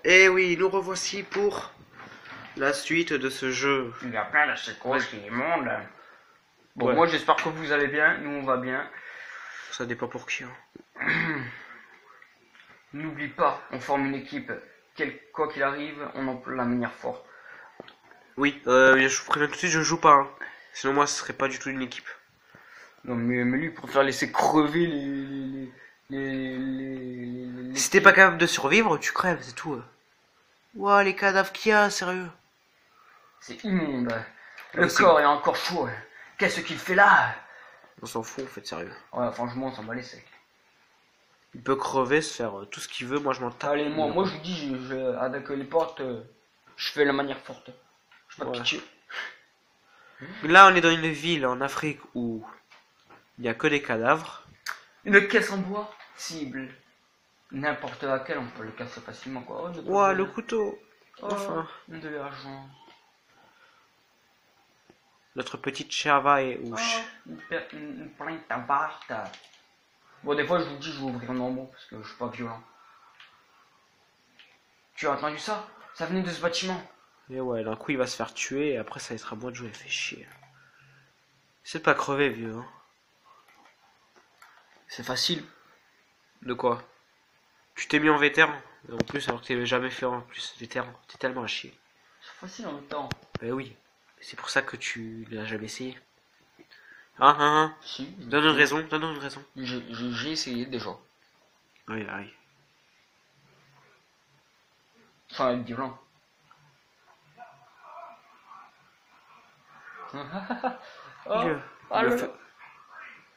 Eh oui, nous revoici pour la suite de ce jeu. Il y a plein de secousses qui immondes. Bon, Ouais. moi j'espère que vous allez bien, nous on va bien. Ça dépend pour qui. Hein. N'oublie pas, on forme une équipe. Quoi qu'il arrive, on emploie la manière forte. Oui, je vous préviens tout de suite, je joue pas. Hein. Sinon moi, ce serait pas du tout une équipe. Non mais lui il préfère laisser crever Si t'es pas capable de survivre, tu crèves, c'est tout. Ouah, les cadavres qu'il y a, sérieux. C'est immonde. Le c'est- corps est encore chaud. Qu'est-ce qu'il fait là? On s'en fout en fait, sérieux. Ouais, franchement, on s'en bat les steaks. Il peut crever, se faire tout ce qu'il veut, moi je m'en tape. Allez, moi je vous dis, avec les portes, je fais la manière forte. Je pas de Ouais. pitié. Là, on est dans une ville en Afrique où il n'y a que des cadavres. Une caisse en bois, cible. N'importe laquelle, on peut le casser facilement quoi. Oh, Ouah, le couteau. Oh, Enfin, de l'argent. notre petite Chava est Oh, ouche. une plainte à Bart. Bon, des fois, je vous dis, je vais ouvrir normand parce que je suis pas violent. Tu as entendu ça? Ça venait de ce bâtiment. Et ouais, d'un coup il va se faire tuer et après ça sera moi de jouer, fait chier. C'est de pas crever, vieux. Hein. C'est facile. De quoi? Tu t'es mis en vétéran. En plus, alors que t'avais jamais fait en plus vétéran. T'es tellement à chier. C'est facile en même temps. Ben oui. C'est pour ça que tu l'as jamais essayé. Hein. Si. Donne une raison, donne une raison. J'ai essayé déjà. Oui. Sans être violent. Oh, Vieux. ah, Il a le- fait-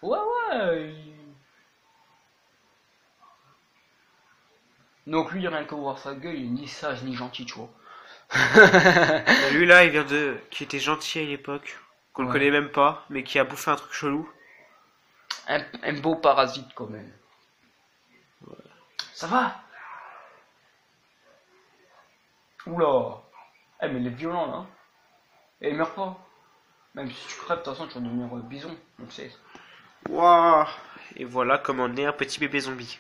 Ouais. Donc lui, rien que voir sa gueule, il est ni sage ni gentil, tu vois. Ben, lui là, il vient de. Qui était gentil à l'époque. Qu'on ne Ouais. connaît même pas, mais qui a bouffé un truc chelou. Un beau parasite quand même. Ça va? Oula. Eh mais il est violent là. Et il meurt pas. Même si tu crèves, de toute façon tu vas devenir bison, on le sait. Waouh. Et voilà comment naît un petit bébé zombie.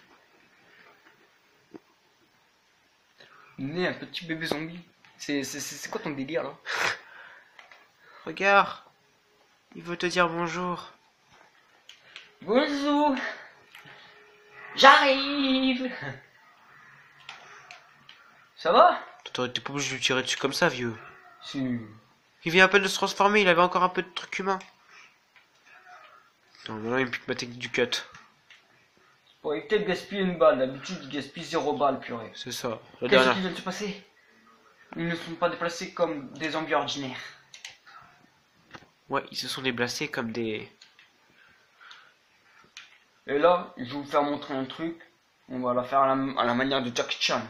Né un petit bébé zombie. C'est quoi ton délire là? Regarde. Il veut te dire bonjour. Bonjour. J'arrive. Ça va? T'es pas obligé de lui tirer dessus comme ça, vieux. Si. Il vient à peine de se transformer, il avait encore un peu de truc humain. Attends, maintenant il me pique ma technique du cut. Pour éviter de gaspiller une balle, d'habitude il gaspille 0 balle, purée. C'est ça. La Qu'est-ce dernière. qui vient de se passer? Ils ne sont pas déplacés comme des zombies ordinaires. Ouais, ils se sont déplacés comme des. Et là, je vais vous faire montrer un truc. On va la faire à la manière de Jackie Chan.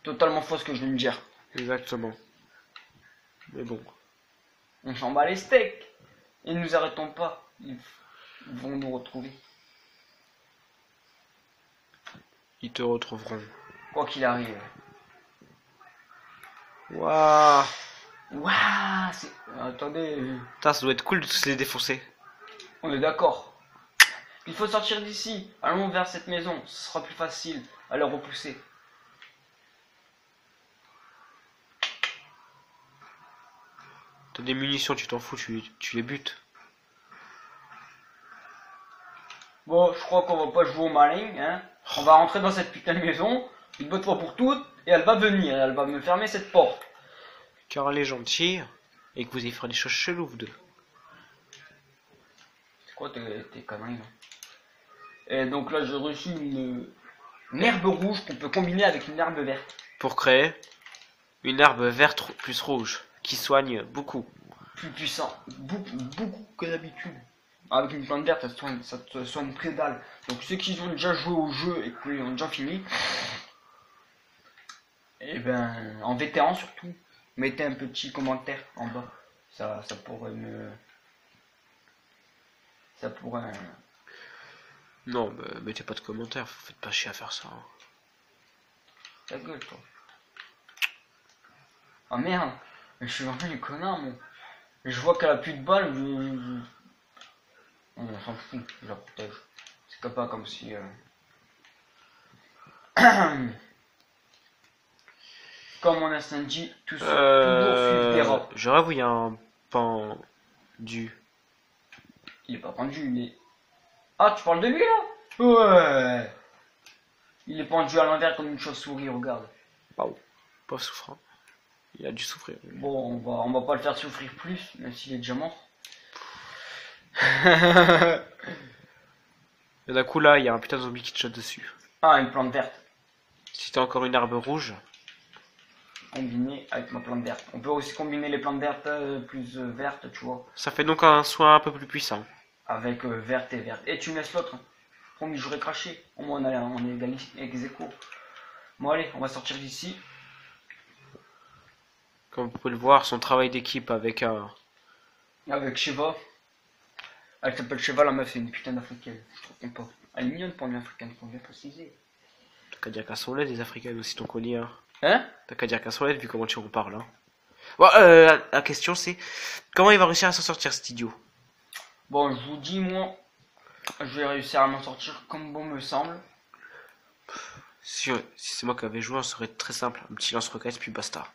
Totalement faux ce que je viens de dire. Exactement. Mais bon. On s'en bat les steaks. Et nous arrêtons pas. Ils vont nous retrouver. Ils te retrouveront. Quoi qu'il arrive. Waouh. Waouh, c'est... Attendez. Putain, ça doit être cool de tous les défoncer. On est d'accord. Il faut sortir d'ici. Allons vers cette maison. Ce sera plus facile à le repousser. T'as des munitions, tu t'en fous, tu les butes. Bon, je crois qu'on va pas jouer au malin, hein. On va rentrer dans cette putain de maison, une bonne fois pour toutes, et elle va venir, elle va me fermer cette porte. Car elle est gentille et que vous y ferez des choses cheloues, vous deux. C'est quoi tes conneries, là? Et donc là, j'ai reçu une herbe rouge qu'on peut combiner avec une herbe verte. Pour créer une herbe verte plus rouge qui soigne beaucoup. Plus puissant, beaucoup que d'habitude. Avec une plante verte, ça te soigne très dalle. Donc ceux qui ont déjà joué au jeu et qui ont déjà fini, et ben, en vétéran surtout, mettez un petit commentaire en bas. Ça pourrait me... Ça pourrait... Non, bah, mettez pas de commentaires, faites pas chier à faire ça. Hein. Ta gueule, toi. Ah merde, mais je suis vraiment un connard, moi. Je vois qu'elle a plus de balles, on s'en fout, je la protège. C'est pas comme si... Comme mon instinct dit, toujours suivre des rats. J'aurais vu, il y a un pendu. Il est pas pendu, il est... Ah, tu parles de lui, là? Ouais. Il est pendu à l'envers comme une chauve-souris, regarde. Waouh, pas souffrant. Il a dû souffrir. Bon, on va pas le faire souffrir plus, même s'il est déjà mort. Et d'un coup, là, il y a un putain de zombie qui te shot dessus. Ah, une plante verte. Si t'as encore une herbe rouge, Combinée avec ma plante verte. On peut aussi combiner les plantes vertes plus vertes, tu vois. ça fait donc un soin un peu plus puissant. Avec verte et verte. Et tu me laisses l'autre. Hein. Promis, j'aurais craché. Au moins, on est ex aequo. Bon, allez, on va sortir d'ici. Comme vous pouvez le voir, son travail d'équipe avec un... Avec Sheva. Elle s'appelle Sheva, la meuf, c'est une putain d'africaine. Je trouve pas. Elle est mignonne pour une africaine, faut bien préciser. T'as qu'à dire qu'à son lait, des africaines aussi, ton collier. Hein. Hein? T'as qu'à dire qu'à son lait, vu comment tu reparles. Hein. Bon, la question c'est, comment il va réussir à s'en sortir, cet idiot? Bon, je vous dis, moi, je vais réussir à m'en sortir comme bon me semble. Si c'est moi qui avais joué, ça serait très simple. Un petit lance-roquette, puis basta.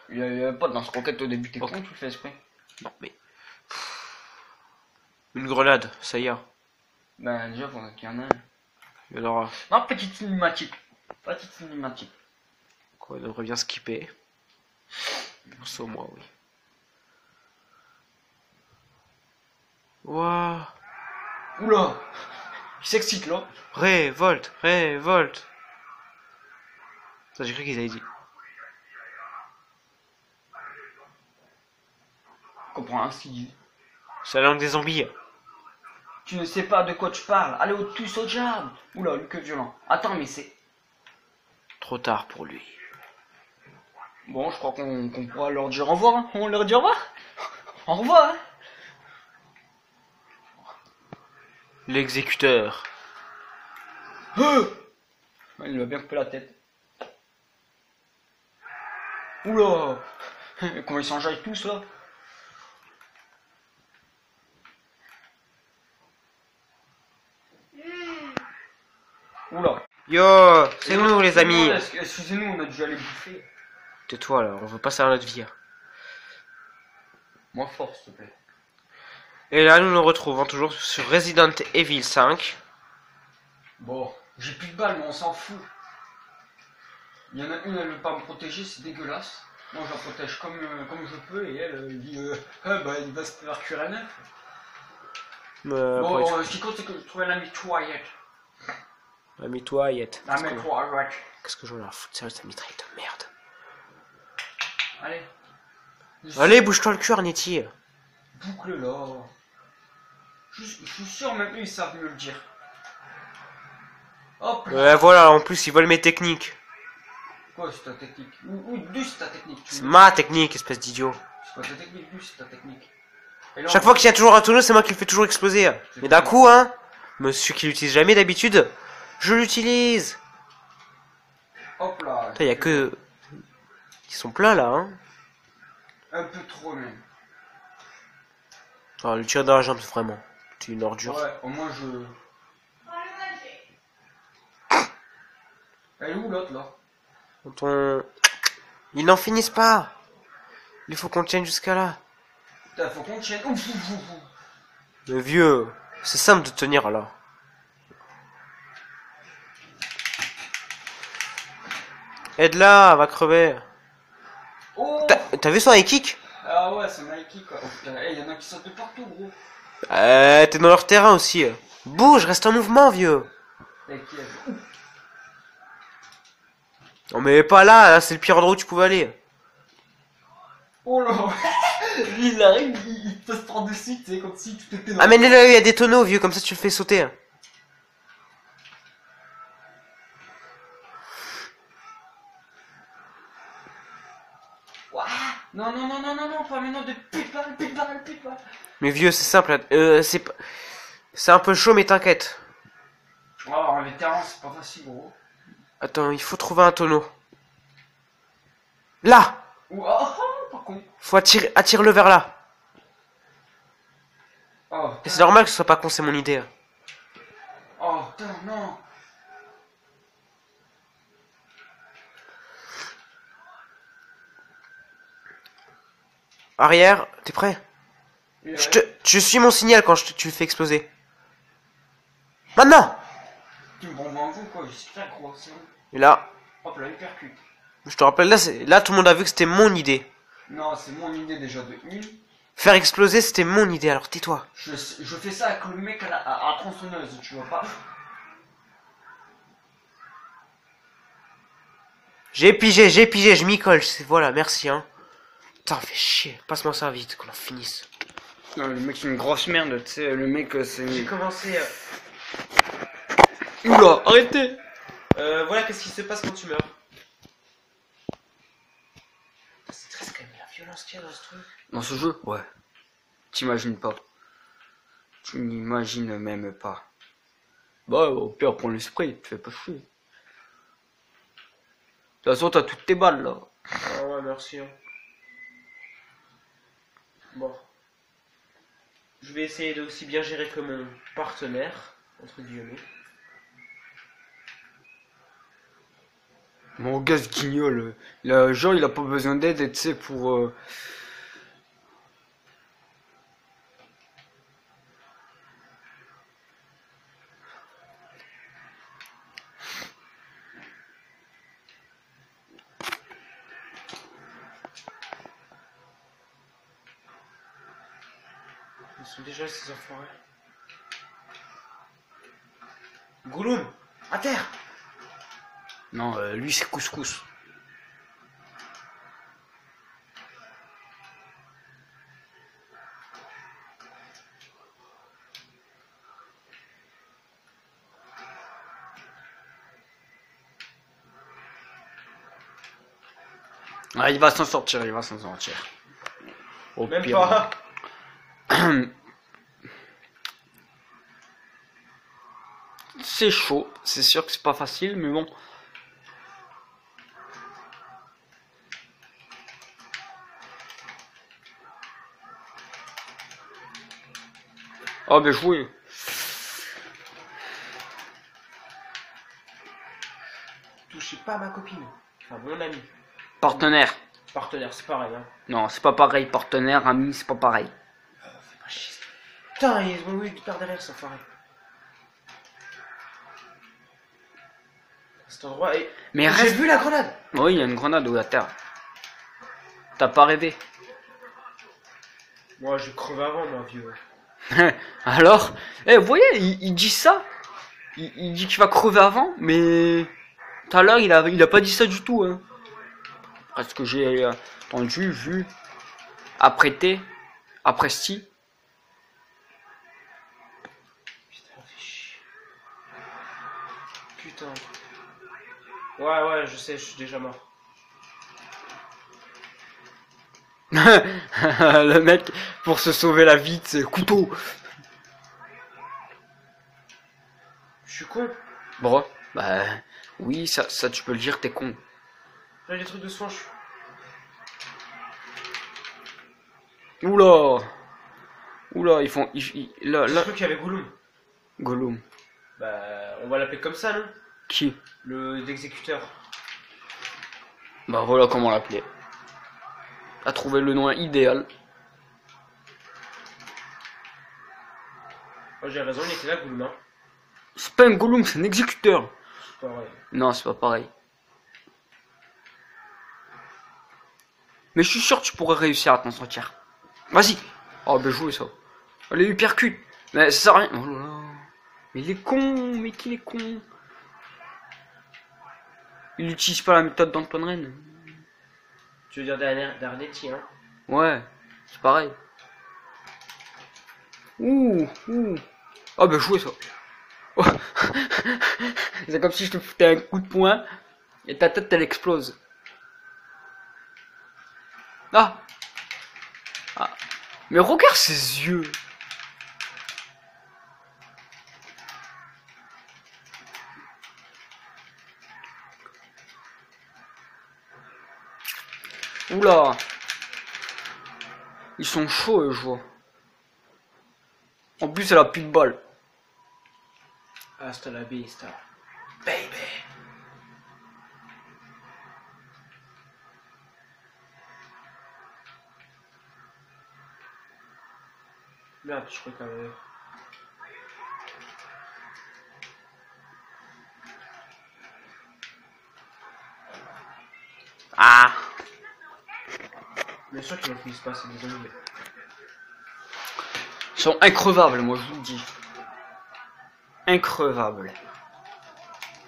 Il y a pas de lance-roquette au début, t'es Ok. con, tu le fais exprès. Non, mais... Une grenade, ça y est. Ben, déjà, faut qu'il y en a un. Il y en aura. Non, petite cinématique. Petite cinématique. Quoi, on devrait bien skipper. Pour ça, au moins, oui. Wouah. Oula! Il s'excite là. Révolte, révolte. Ça, j'ai cru qu'ils avaient dit. Je comprends rien ce qu'il dit. C'est la langue des zombies. Tu ne sais pas de quoi tu parles. Allez tous au diable. Oula, lui que violent. Attends, mais c'est... Trop tard pour lui. Bon, je crois qu'on pourra leur dire au revoir. Hein. On leur dit au revoir. Au revoir. Hein. L'exécuteur. Il lui a bien coupé la tête. Oula. Comment ils s'enjaillent tous là. Oula. Yo, c'est nous les amis. Excusez-nous, on a dû aller bouffer. Tais-toi là, on veut pas savoir notre vie. Hein. Moins fort, s'il te plaît. Et là, nous nous retrouvons toujours sur Resident Evil 5. Bon, j'ai plus de balles, mais on s'en fout. Il y en a une, elle veut pas me protéger, c'est dégueulasse. Moi, je la protège comme je peux, et elle dit ah, bah, il va se faire cuire à neuf. Bon, ce qui compte, c'est que je trouvais la mitraillette. Amie-toi, Yet. La mitraillette. Qu'est-ce que j'en ai à foutre, ça, cette mitraillette de merde. Allez. Allez, bouge-toi le cul, Arnetti. Boucle là. Je suis sûr, même eux, ils savent me le dire. Hop. Voilà, en plus, ils volent mes techniques. Quoi, c'est ta technique? Ou lui, c'est ta technique. C'est ma technique, espèce d'idiot. C'est pas ta technique, lui, c'est ta technique. Et là, Chaque fois qu'il y a toujours un tonneau, c'est moi qui le fais toujours exploser. Mais d'un coup, hein, monsieur qui l'utilise jamais d'habitude, je l'utilise. Hop là. Putain, y a que... Ils sont pleins, là, hein. Un peu trop, même. Ah, le tir dans la jambe, c'est vraiment... C'est une ordure. Ouais, au moins je... Elle est où l'autre là? Quand on... Ils n'en finissent pas. Il faut qu'on tienne jusqu'à là. Putain, faut qu'on tienne. Ouf, ouf, ouf, ouf. Le vieux, c'est simple de tenir là. Aide-la, elle va crever. Oh. T'as vu son high kick? Ah ouais, c'est Nike quoi. Oh putain, il y en a qui sautent de partout, gros. T'es dans leur terrain aussi. Bouge, reste en mouvement, vieux. T'inquiète. Non mais pas là, là c'est le pire endroit où tu pouvais aller. Oh là. Lui, il arrive, il te se prend dessus, tu sais, comme si tu t'étais dans... Amène-le, il y a des tonneaux, vieux, comme ça tu le fais sauter. Ouah. Non, non, non, non, non, non, pas maintenant de pute balle, pute balle, pute balle. Mais vieux, c'est simple, c'est un peu chaud, mais t'inquiète. Oh, un vétéran, c'est pas facile, gros. Attends, il faut trouver un tonneau. Là! Ouh, oh, oh, par contre. Faut attire-le vers là. Oh, Et c'est normal que ce soit pas con, c'est mon idée. oh, putain, non. Arrière, t'es prêt? Et Je suis mon signal quand tu le fais exploser. Maintenant! tu me prends pour un con quoi, je suis très gros, c'est bon. Et là, Hop là, hypercute. je te rappelle, là tout le monde a vu que c'était mon idée. Non, c'est mon idée déjà de une. Faire exploser, c'était mon idée, alors tais-toi. Je fais ça avec le mec à la tronçonneuse, tu vois pas. J'ai pigé, je m'y colle. Voilà, merci, hein. Putain, fais chier. Passe-moi ça vite, qu'on en finisse. Non, le mec c'est une grosse merde, tu sais, le mec c'est... J'ai commencé... Oula, arrêtez. Voilà, qu'est-ce qui se passe quand tu meurs. C'est triste quand même, la violence qu'il y a dans ce truc. Dans ce jeu? Ouais. T'imagines pas. Tu n'imagines même pas. Bah, au pire, prends le spray, tu fais pas chier. De toute façon, t'as toutes tes balles là. Ah ouais, merci. Hein. Bon. Je vais essayer de aussi bien gérer que mon partenaire, entre guillemets. Mon gars ce guignol, là, genre il a pas besoin d'aide, tu sais, pour... Ils sont déjà ces enfoirés. Gouloum, à terre. Non, lui c'est couscous. Ah, il va s'en sortir, il va s'en sortir. Au Même pire. pas. C'est chaud, c'est sûr que c'est pas facile, mais bon. Oh, ben joué. Touchez pas ma copine. Enfin, mon ami. Partenaire. Partenaire, c'est pareil, hein. Non, c'est pas pareil. Partenaire, ami, c'est pas pareil. Fais pas chier. Putain, ils ont eu par derrière, cet enfoiré. Cet endroit est... Mais J'ai reste... vu la grenade. Oui, il y a une grenade au à terre. T'as pas rêvé. Moi, je creve avant, moi, vieux. Alors, vous voyez, il dit ça. Il dit qu'il va crever avant, mais tout à l'heure, il a pas dit ça du tout. Hein. Parce que j'ai entendu, vu, apprêté, apresti. Putain, fais chier. Putain. Ouais, je sais, je suis déjà mort. Le mec, pour se sauver la vie, c'est couteau. Je suis con. Bon, bah, oui, ça tu peux le dire, t'es con. J'ai des trucs de soin, je suis... Oula, ils font, là, J'ai cru qu'il y avait Gollum. Gollum. Bah, on va l'appeler comme ça, non? Qui? L'exécuteur. Bah voilà comment l'appeler. A trouvé le nom idéal. Oh, j'ai raison, il était là, Gollum, hein. C'est pas un Gollum, c'est un exécuteur. C'est pas vrai. Non, c'est pas pareil. Mais je suis sûr que tu pourrais réussir à t'en sortir. Vas-y. Oh, ben jouez ça. Allez, hypercute. Mais ça sert à rien. Oh là là. Mais il est con, mais qu'il est con. Il utilise pas la méthode d'Antoine Rennes. Tu veux dire d'Arnetti, hein? Ouais, c'est pareil. Ouh. Ah ben jouez ça. Oh. C'est comme si je te foutais un coup de poing et ta tête elle explose. Ah. Mais regarde ses yeux. Oula. Ils sont chauds, je vois. En plus, elle a plus de balles. Hasta la vista. Baby. Merde, je crois qu'elle avait... Ah. Bien sûr qu'ils n'en finissent pas, c'est des zombies. Ils sont increvables, moi je vous le dis. Increvables.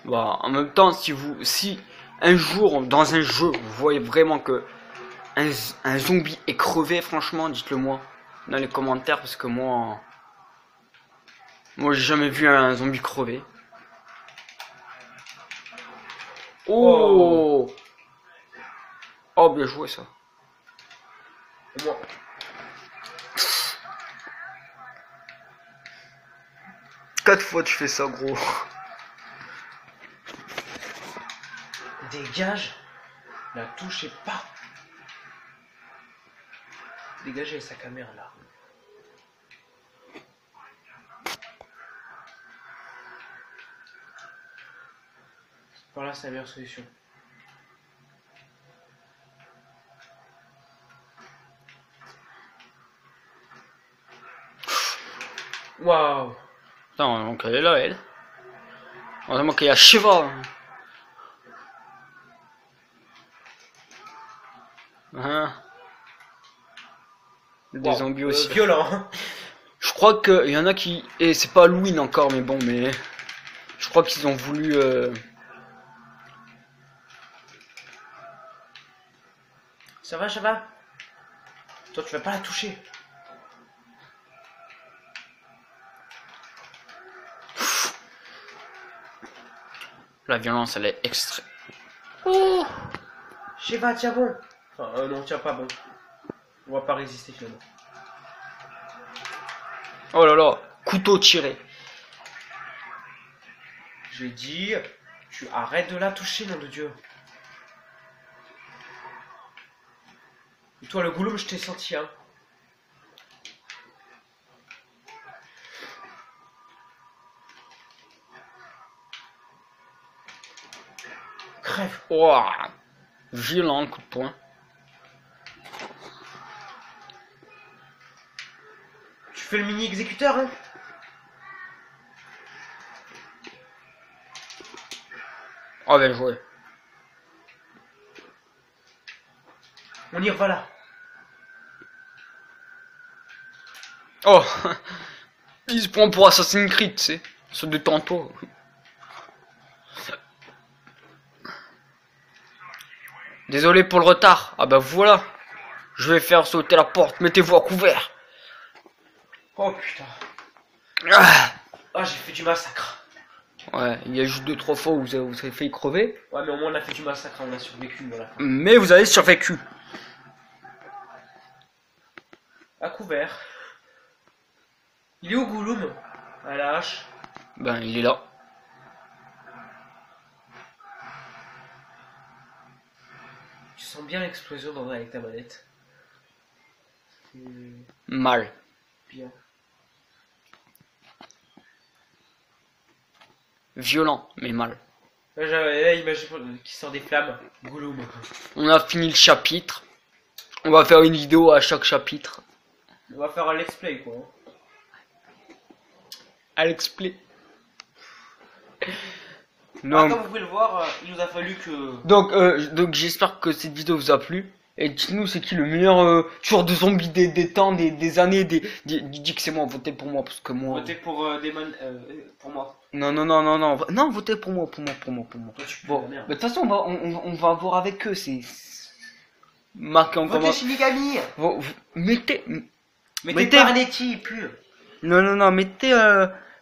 Bon, en même temps, si un jour dans un jeu vous voyez vraiment que un zombie est crevé, franchement, dites-le moi dans les commentaires parce que moi j'ai jamais vu un zombie crevé. Oh, oh bien joué ça. Et moi. Quatre fois tu fais ça, gros. Dégage. La touchez pas. Dégagez sa caméra là. Par là, c'est la meilleure solution. Waouh. Non, donc elle est là, elle. Heureusement qu'il y a Shiva. Hein. Des zombies aussi. Violent. Je crois qu'il y en a qui... Et c'est pas Halloween encore, mais bon, mais... Je crois qu'ils ont voulu... Ça va, ça va. Toi, tu vas pas la toucher. La violence, elle est extrême. Oh. Shiva, tiens bon. Enfin, non, tiens pas bon. On va pas résister finalement. Oh là là, couteau tiré. J'ai dit, tu arrêtes de la toucher, nom de Dieu. Et toi, le goulot, je t'ai senti, hein. Crève. Oh. Violent le coup de poing. Tu fais le mini exécuteur, hein. Oh, bien joué. On y revoit là. Oh. Il se prend pour Assassin's Creed, tu sais. Ceux de tantôt. Désolé pour le retard. Ah bah voilà. Je vais faire sauter la porte. Mettez-vous à couvert. Oh putain. Ah. Ah, j'ai fait du massacre. Ouais, il y a juste 2-3 fois où vous avez failli crever. Ouais, mais au moins on a fait du massacre, on a survécu, voilà. Mais vous avez survécu. À couvert. Il est où Gouloum? À la hache. Ben, il est là. Tu sens bien l'explosion avec ta manette. C'est Mal. bien. Violent, mais mal. Là, j'avais l'image qui sort des flammes. Gouloum. On a fini le chapitre. On va faire une vidéo à chaque chapitre. On va faire un let's play, quoi. Alex Play. Ah, Donc, comme vous pouvez le voir, il nous a fallu que... donc j'espère que cette vidéo vous a plu. Et dites-nous c'est qui le meilleur tueur de zombies des temps, des années, dis que c'est moi, votez pour moi parce que moi... Votez pour pour moi. Non, non, votez pour moi. Toi, tu peux Bon, la merde. mais de toute façon on va voir avec eux, c'est... Marqué en Votez comment... Shinigami. Mettez... Mettez Parnetti, plus. Non, mettez...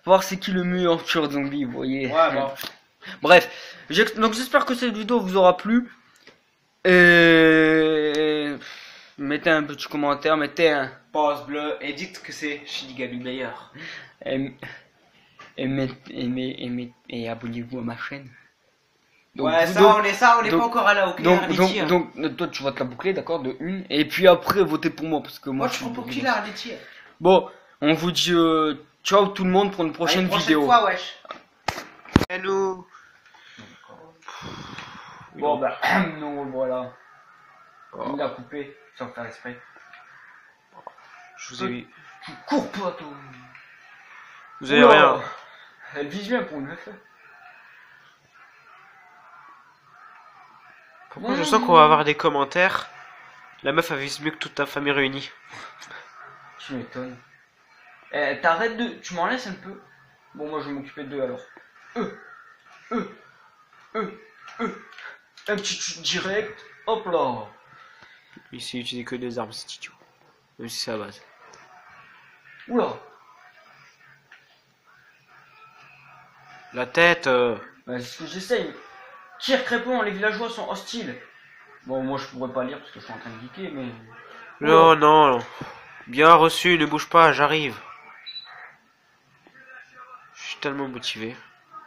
voir c'est qui le meilleur tueur de zombies, vous voyez. Ouais, bon. Bref, donc j'espère que cette vidéo vous aura plu. Et mettez un petit commentaire, mettez un... Pause bleu et dites que c'est Shinigami meilleur. Et abonnez-vous à ma chaîne. Ouais, on est pas encore à la hauteur. Donc, toi tu vas te la boucler, d'accord, de une. Et puis après, votez pour moi, parce que moi Moi, je prends pour qui là, Arletty? Bon, on vous dit ciao tout le monde pour une prochaine vidéo. Fois, wesh. Hello. Bon, bah, non, voilà. Il a coupé, sans faire exprès. Je vous ai Tu cours pas, toi. Vous avez Oula. rien. Elle vise bien pour une meuf. Pourquoi je sens qu'on va avoir des commentaires? La meuf a vise mieux que toute ta famille réunie. Tu m'étonnes. Eh, t'arrêtes de... Tu m'en laisses un peu? Bon, moi, je vais m'occuper d'eux, alors. Un petit chute direct. Hop là. Il sait utiliser que des armes, c'est idiot. Même si c'est à base. Oula. La tête. Bah, c'est ce que j'essaye. Tire crépon, les villageois sont hostiles. Bon, moi, je pourrais pas lire parce que je suis en train de geeker, mais... Non, non. Bien reçu, ne bouge pas, j'arrive. Je suis tellement motivé.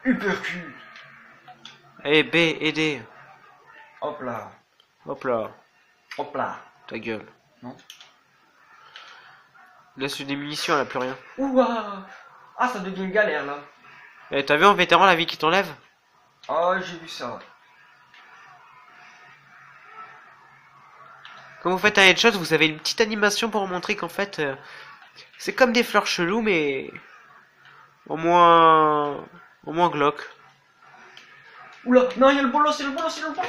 Uppercut. Eh, B, aidez. Hop là. Hop là, Hop là. ta gueule. Non. Laisse des munitions, elle a plus rien. Ouah. Ah, ça devient une galère, là. Eh, t'as vu en vétéran la vie qui t'enlève? Ah, j'ai vu ça. Quand vous faites un headshot, vous avez une petite animation pour montrer qu'en fait, c'est comme des fleurs cheloues, mais au moins glauque. Oula, non, il y a le bolos, il y a le bolos, il y a le bolos.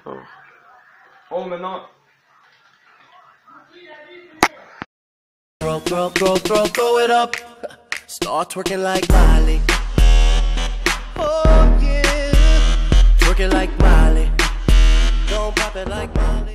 Oh. Oh, maintenant... Throw it up. Start twerking like Miley. Oh yeah, twerking like Miley. Don't pop it like Miley.